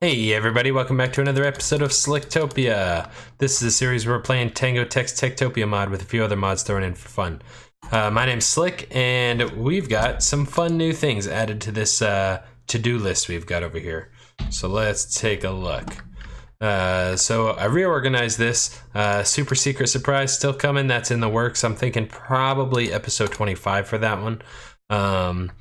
Hey everybody, welcome back to another episode of SlickTopia. This is a series where we're playing Tango Tech's TekTopia mod with a few other mods thrown in for fun. My name's Slick, and we've got some fun new things added to this to-do list we've got over here. So let's take a look. So I reorganized this. Super secret surprise still coming, that's in the works. I'm thinking probably episode 25 for that one.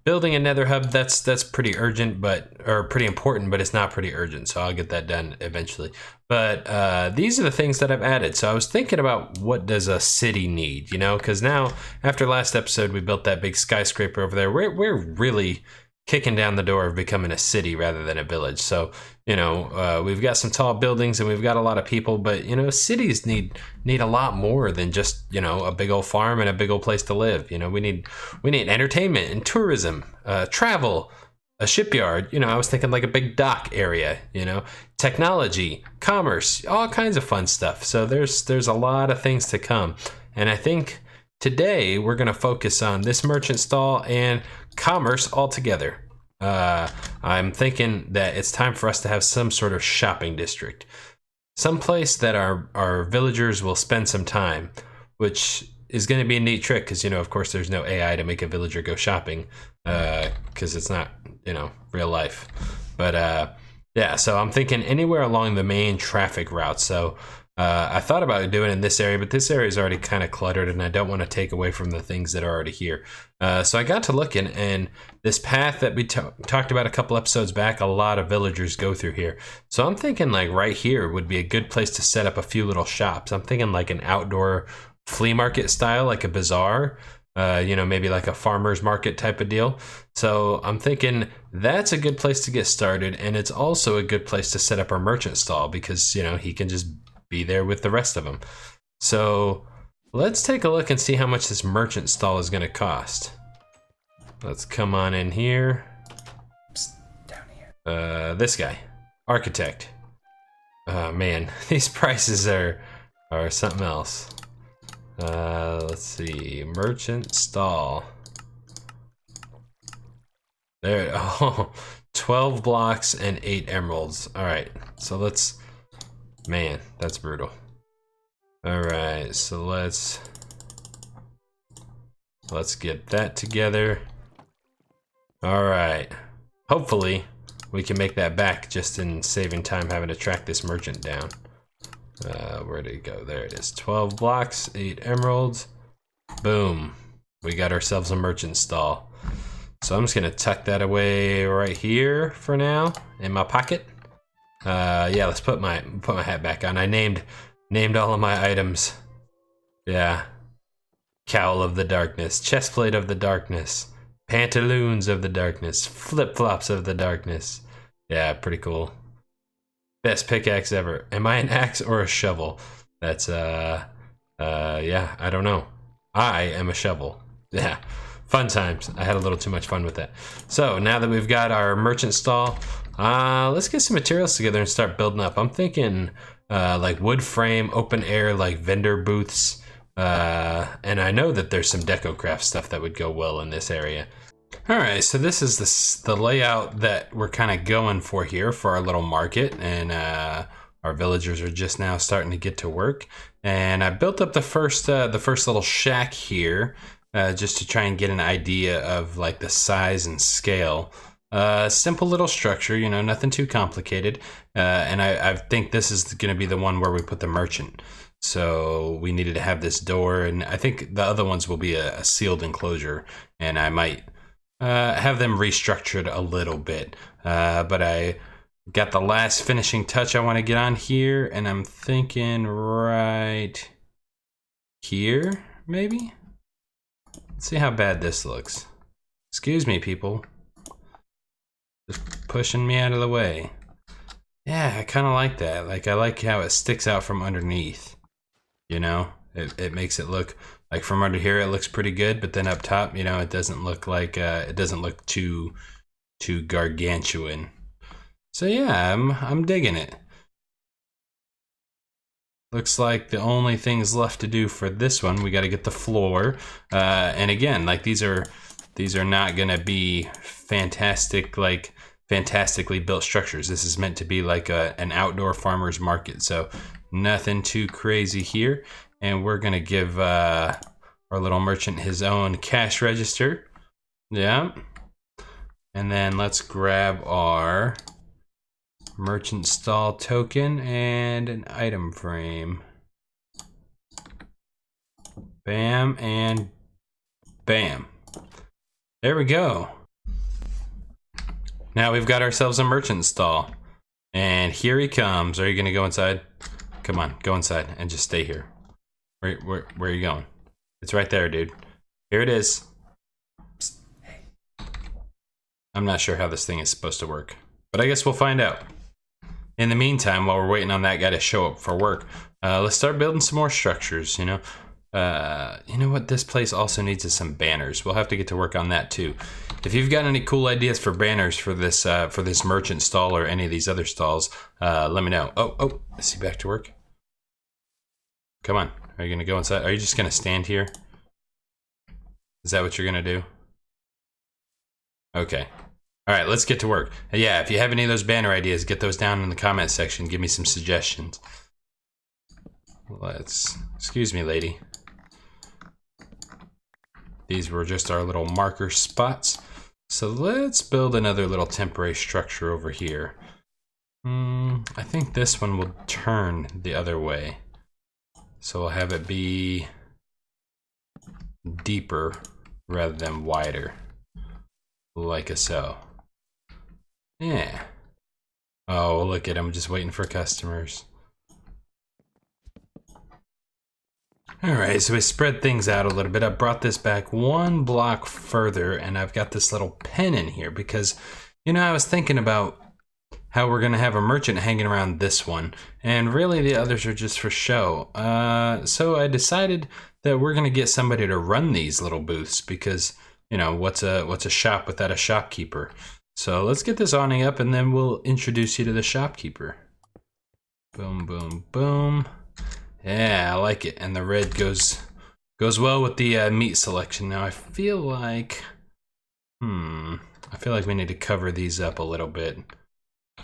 Building a nether hub, that's pretty urgent, or pretty important, but it's not pretty urgent, so I'll get that done eventually. But these are the things that I've added. So I was thinking about, what does a city need, you know? Because now, after last episode, we built that big skyscraper over there. We're really kicking down the door of becoming a city rather than a village. So, you know, we've got some tall buildings and we've got a lot of people, but, you know, cities need a lot more than just, you know, a big old farm and a big old place to live. You know, we need entertainment and tourism, travel, a shipyard. You know, I was thinking like a big dock area, you know, technology, commerce, all kinds of fun stuff. So there's a lot of things to come. And I think today we're going to focus on this merchant stall and commerce altogether. I'm thinking that it's time for us to have some sort of shopping district, some place that our villagers will spend some time, which is going to be a neat trick because, you know, of course there's no AI to make a villager go shopping because it's not, you know, real life. But yeah, so I'm thinking anywhere along the main traffic route. So I thought about doing it in this area, but this area is already kind of cluttered and I don't want to take away from the things that are already here. So I got to looking, and this path that we talked about a couple episodes back, a lot of villagers go through here. So I'm thinking like right here would be a good place to set up a few little shops. I'm thinking like an outdoor flea market style, like a bazaar, you know, maybe like a farmer's market type of deal. So I'm thinking that's a good place to get started, and it's also a good place to set up our merchant stall because, you know, he can just be there with the rest of them. So let's take a look and see how much this merchant stall is going to cost. Let's come on in here. Psst, down here. This guy, architect. Oh man, these prices are something else. Let's see, merchant stall. There, oh, 12 blocks and 8 emeralds. All right, so let's. Man, that's brutal. All right, so let's get that together. All right, hopefully we can make that back just in saving time having to track this merchant down. Where did it go? There it is. 12 blocks, 8 emeralds. Boom, we got ourselves a merchant stall. So I'm just gonna tuck that away right here for now in my pocket. Yeah, let's put my hat back on. I named all of my items. Yeah. Cowl of the darkness, chestplate of the darkness, pantaloons of the darkness, flip-flops of the darkness. Yeah, pretty cool. Best pickaxe ever. Am I an axe or a shovel? That's yeah, I don't know. I am a shovel. Yeah. Fun times. I had a little too much fun with that. So now that we've got our merchant stall, let's get some materials together and start building up. I'm thinking like wood frame, open air, like vendor booths. And I know that there's some Decocraft stuff that would go well in this area. All right, so this is the layout that we're kind of going for here for our little market. And our villagers are just now starting to get to work. And I built up the first little shack here. Just to try and get an idea of like the size and scale. Simple little structure, you know, nothing too complicated. And I think this is going to be the one where we put the merchant. So we needed to have this door, and I think the other ones will be a sealed enclosure, and I might have them restructured a little bit. But I got the last finishing touch I want to get on here, and I'm thinking right here, maybe? Let's see how bad this looks. Excuse me, people. Just pushing me out of the way. Yeah, I kind of like that. Like, I like how it sticks out from underneath. You know, it makes it look like from under here it looks pretty good, but then up top, you know, it doesn't look like it doesn't look too gargantuan. So yeah, I'm digging it. Looks like the only things left to do for this one, we got to get the floor. And again, like these are not gonna be fantastic like fantastically built structures. This is meant to be like an outdoor farmer's market, so nothing too crazy here. And we're gonna give our little merchant his own cash register. Yeah. And then let's grab our merchant stall token and an item frame. Bam and bam. There we go. Now we've got ourselves a merchant stall. And here he comes. Are you gonna go inside? Come on, go inside and just stay here. Where are you going? It's right there, dude. Here it is. Psst. Hey. I'm not sure how this thing is supposed to work, but I guess we'll find out. In the meantime, while we're waiting on that guy to show up for work, let's start building some more structures, you know? You know what this place also needs is some banners. We'll have to get to work on that too. If you've got any cool ideas for banners for this merchant stall or any of these other stalls, let me know. Oh, is he back to work? Come on, are you gonna go inside? Are you just gonna stand here? Is that what you're gonna do? Okay. All right, let's get to work. Yeah, if you have any of those banner ideas, get those down in the comment section. Give me some suggestions. Excuse me, lady. These were just our little marker spots. So let's build another little temporary structure over here. I think this one will turn the other way. So we'll have it be deeper rather than wider, like so. Yeah. Oh, look at him, just waiting for customers. Alright, so we spread things out a little bit. I brought this back one block further, and I've got this little pen in here because, you know, I was thinking about how we're gonna have a merchant hanging around this one, and really the others are just for show. So I decided that we're gonna get somebody to run these little booths because, you know, what's a shop without a shopkeeper? So let's get this awning up and then we'll introduce you to the shopkeeper. Boom, boom, boom. Yeah, I like it. And the red goes well with the meat selection. Now I feel like we need to cover these up a little bit.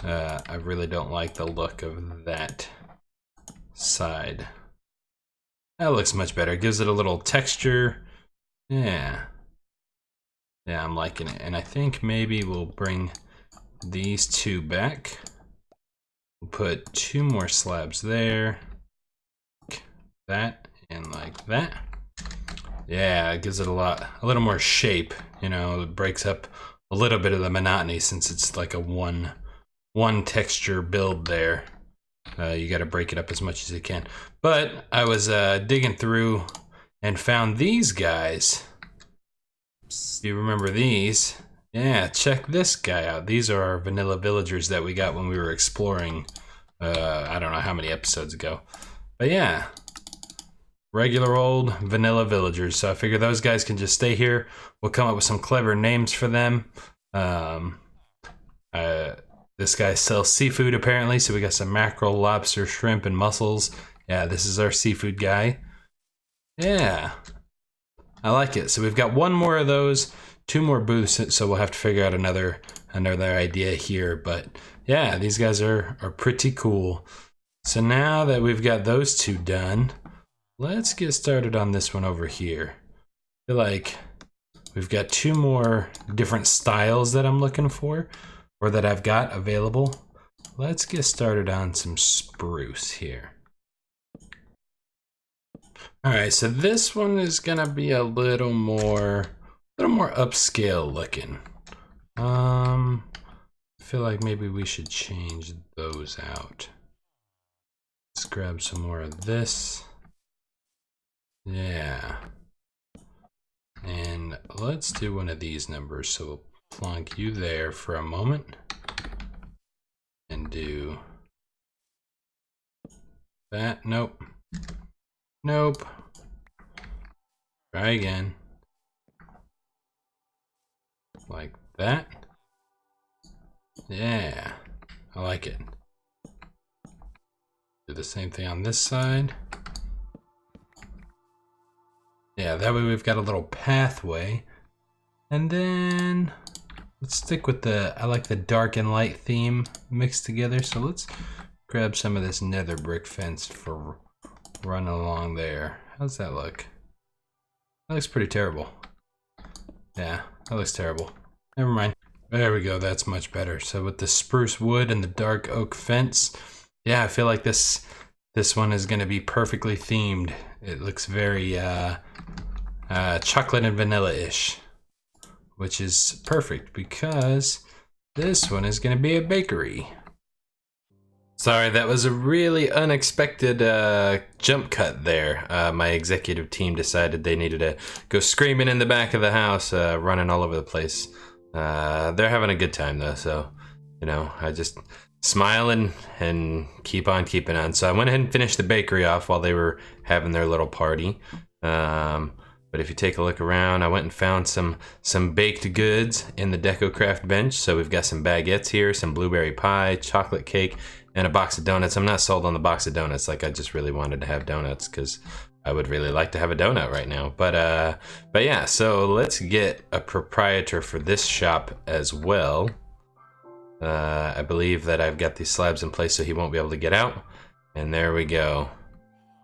I really don't like the look of that side. That looks much better. It gives it a little texture. Yeah. Yeah, I'm liking it. And I think maybe we'll bring these two back. We'll put 2 more slabs there. Like that and like that. Yeah, it gives it a little more shape. You know, it breaks up a little bit of the monotony since it's like a one texture build there. You got to break it up as much as you can. But I was digging through and found these guys. Do you remember these? Yeah, check this guy out. These are our vanilla villagers that we got when we were exploring, I don't know how many episodes ago. But yeah, regular old vanilla villagers. So I figure those guys can just stay here. We'll come up with some clever names for them. This guy sells seafood apparently, so we got some mackerel, lobster, shrimp, and mussels. Yeah, this is our seafood guy. Yeah. I like it. So we've got 1 more of those, 2 more booths, so we'll have to figure out another idea here. But yeah, these guys are pretty cool. So now that we've got those 2 done, let's get started on this one over here. I feel like we've got 2 more different styles that I'm looking for, or that I've got available. Let's get started on some spruce here. All right, so this one is gonna be a little more upscale looking. I feel like maybe we should change those out. Let's grab some more of this. Yeah. And let's do one of these numbers. So we'll plonk you there for a moment and do that. Nope. Nope. Try again. Like that. Yeah, I like it. Do the same thing on this side. Yeah, that way we've got a little pathway. And then let's stick with I like the dark and light theme mixed together. So let's grab some of this nether brick fence for running along there. How's that look? That looks pretty terrible. Yeah, that looks terrible. Never mind. There we go, that's much better. So with the spruce wood and the dark oak fence, yeah, I feel like this one is gonna be perfectly themed. It looks very chocolate and vanilla-ish, which is perfect because this one is gonna be a bakery. Sorry, that was a really unexpected jump cut there. My executive team decided they needed to go screaming in the back of the house, running all over the place. They're having a good time though, so, you know, I just smile and keep on keeping on. So I went ahead and finished the bakery off while they were having their little party. But if you take a look around, I went and found some baked goods in the Decocraft bench. So we've got some baguettes here, some blueberry pie, chocolate cake, and a box of donuts. I'm not sold on the box of donuts. Like, I just really wanted to have donuts because I would really like to have a donut right now. But yeah, so let's get a proprietor for this shop as well. I believe that I've got these slabs in place so he won't be able to get out. And there we go.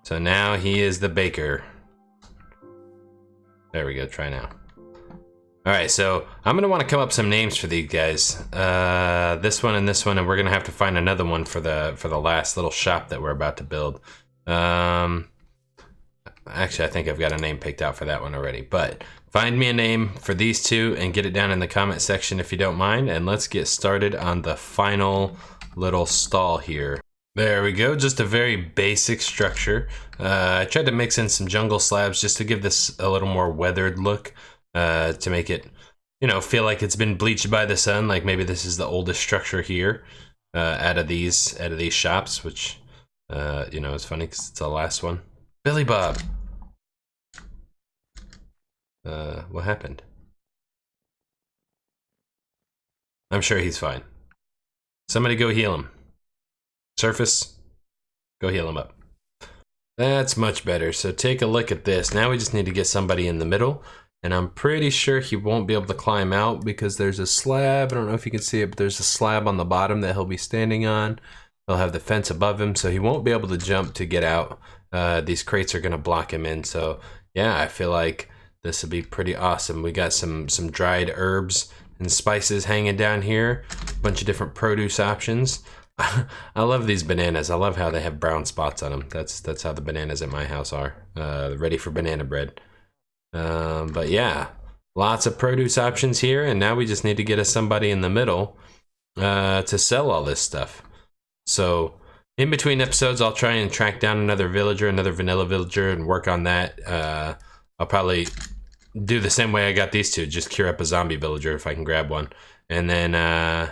So now he is the baker. There we go, try now. Alright, so I'm gonna want to come up some names for these guys. This one, and we're gonna have to find another one for the last little shop that we're about to build. Actually, I think I've got a name picked out for that one already, but find me a name for these two and get it down in the comment section if you don't mind, and let's get started on the final little stall here. There we go, just a very basic structure. I tried to mix in some jungle slabs just to give this a little more weathered look, to make it, you know, feel like it's been bleached by the sun, like maybe this is the oldest structure here out of these shops, which, you know, it's funny because it's the last one. Billy Bob! What happened? I'm sure he's fine. Somebody go heal him. Surface, go heal him up. That's much better. So take a look at this. Now we just need to get somebody in the middle, and I'm pretty sure he won't be able to climb out because there's a slab. I don't know if you can see it, but there's a slab on the bottom that he'll be standing on. He'll have the fence above him, so he won't be able to jump to get out. These crates are gonna block him in. So yeah, I feel like this will be pretty awesome. We got some dried herbs and spices hanging down here. A bunch of different produce options. I love these bananas. I love how they have brown spots on them. That's how the bananas at my house are. Ready for banana bread. But yeah, lots of produce options here, and now we just need to get us somebody in the middle to sell all this stuff. So in between episodes, I'll try and track down another villager, another vanilla villager, and work on that. I'll probably do the same way I got these two, just cure up a zombie villager if I can grab one. And then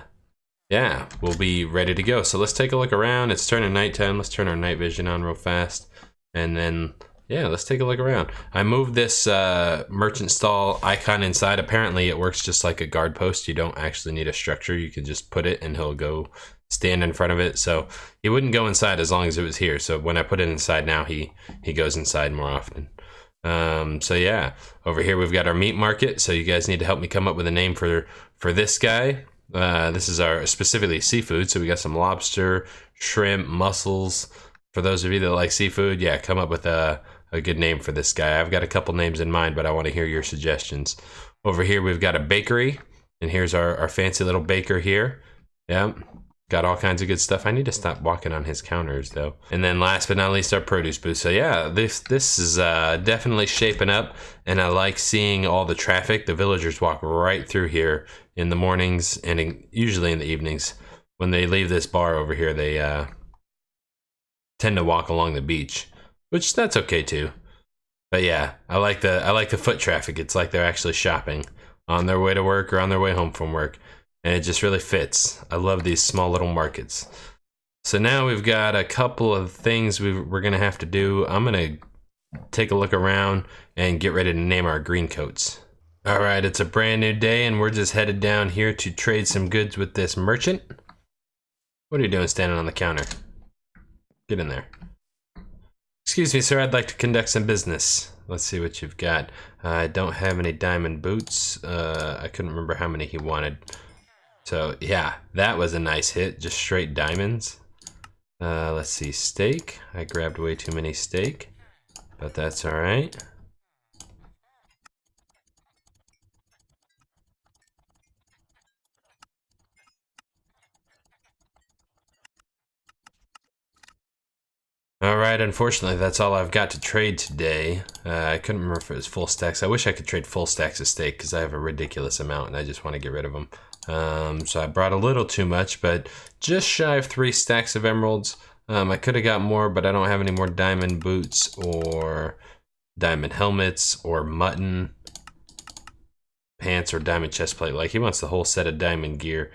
yeah, we'll be ready to go. So let's take a look around. It's turning nighttime. Let's turn our night vision on real fast. And then, yeah, let's take a look around. I moved this merchant stall icon inside. Apparently it works just like a guard post. You don't actually need a structure. You can just put it and he'll go stand in front of it. So he wouldn't go inside as long as it was here. So when I put it inside now, he goes inside more often. So yeah, over here we've got our meat market. So you guys need to help me come up with a name for this guy. This is our specifically seafood, so we got some lobster, shrimp, mussels. For those of you that like seafood, yeah, come up with a good name for this guy. I've got a couple names in mind, but I want to hear your suggestions. Over here we've got a bakery, and here's our fancy little baker here. Yep, got all kinds of good stuff. I need to stop walking on his counters though. And then last but not least, our produce booth. So yeah, this is definitely shaping up, and I like seeing all the traffic. The villagers walk right through here in the mornings and usually in the evenings. When they leave this bar over here, they tend to walk along the beach, which that's okay too. But yeah, I like the foot traffic. It's like they're actually shopping on their way to work or on their way home from work, and it just really fits. I love these small little markets. So now we've got a couple of things we're gonna have to do. I'm gonna take a look around and get ready to name our green coats. All right, it's a brand new day, and we're just headed down here to trade some goods with this merchant. What are you doing standing on the counter? Get in there. Excuse me, sir, I'd like to conduct some business. Let's see what you've got. I don't have any diamond boots. I couldn't remember how many he wanted. So yeah, that was a nice hit, just straight diamonds. Let's see, steak. I grabbed way too many steak, but that's all right. All right, unfortunately, that's all I've got to trade today. I couldn't remember if it was full stacks. I wish I could trade full stacks of steak because I have a ridiculous amount and I just want to get rid of them. So I brought a little too much, but just shy of 3 stacks of emeralds. I could have got more, but I don't have any more diamond boots or diamond helmets or mutton pants or diamond chest plate. Like, he wants the whole set of diamond gear.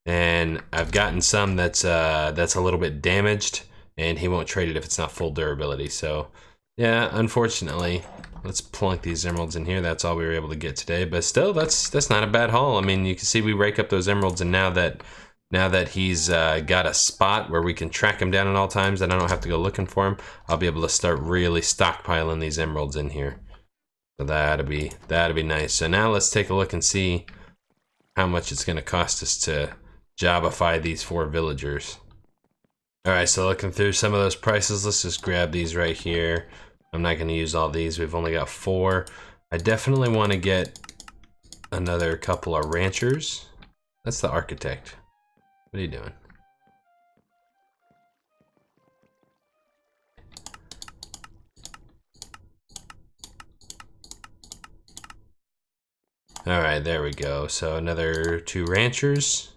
And I've gotten some that's a little bit damaged, and he won't trade it if it's not full durability. So yeah, unfortunately, let's plunk these emeralds in here. That's all we were able to get today, but still, that's not a bad haul. I mean, you can see we rake up those emeralds, and now that he's got a spot where we can track him down at all times and I don't have to go looking for him, I'll be able to start really stockpiling these emeralds in here. So that'd be nice. So now let's take a look and see how much it's going to cost us to jobify these 4 villagers. All right, so looking through some of those prices, let's just grab these right here. I'm not going to use all these. We've only got 4. I definitely want to get another couple of ranchers. That's the architect. What are you doing? All right, there we go. So another 2 ranchers.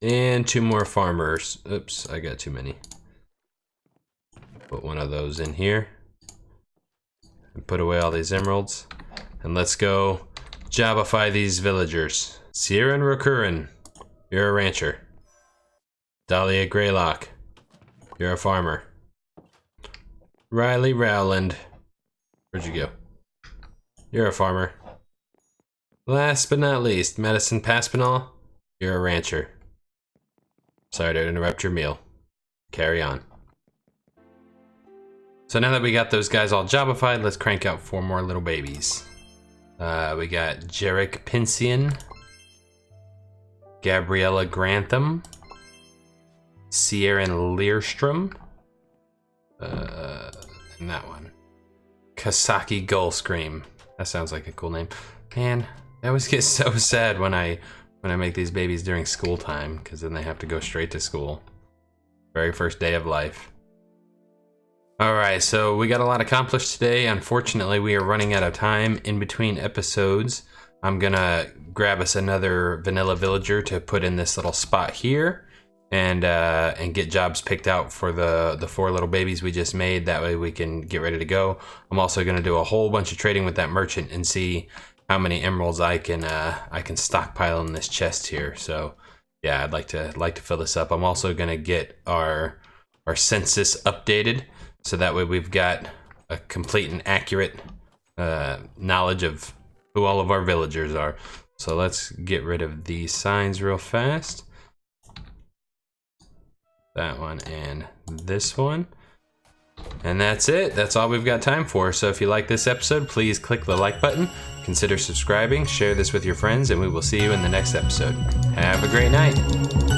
And 2 more farmers. Oops, I got too many. Put one of those in here. And put away all these emeralds. And let's go jobify these villagers. Sieran Rokurin, you're a rancher. Dahlia Greylock, you're a farmer. Riley Rowland, where'd you go? You're a farmer. Last but not least, Madison Paspinall, you're a rancher. Sorry to interrupt your meal. Carry on. So now that we got those guys all jobified, let's crank out 4 more little babies. We got Jarek Pincian, Gabriella Grantham, Sieran Learstrom, and that one. Kasaki Gullscream. That sounds like a cool name. Man, I always get so sad when I make these babies during school time, because then they have to go straight to school. Very first day of life. Alright, so we got a lot accomplished today. Unfortunately, we are running out of time in between episodes. I'm gonna grab us another vanilla villager to put in this little spot here, and get jobs picked out for the 4 little babies we just made. That way we can get ready to go. I'm also gonna do a whole bunch of trading with that merchant and see how many emeralds I can stockpile in this chest here. So yeah, I'd like to fill this up. I'm also gonna get our census updated, so that way we've got a complete and accurate knowledge of who all of our villagers are. So let's get rid of these signs real fast. That one and this one. And that's it. That's all we've got time for. So if you like this episode, please click the like button, consider subscribing, share this with your friends, and we will see you in the next episode. Have a great night.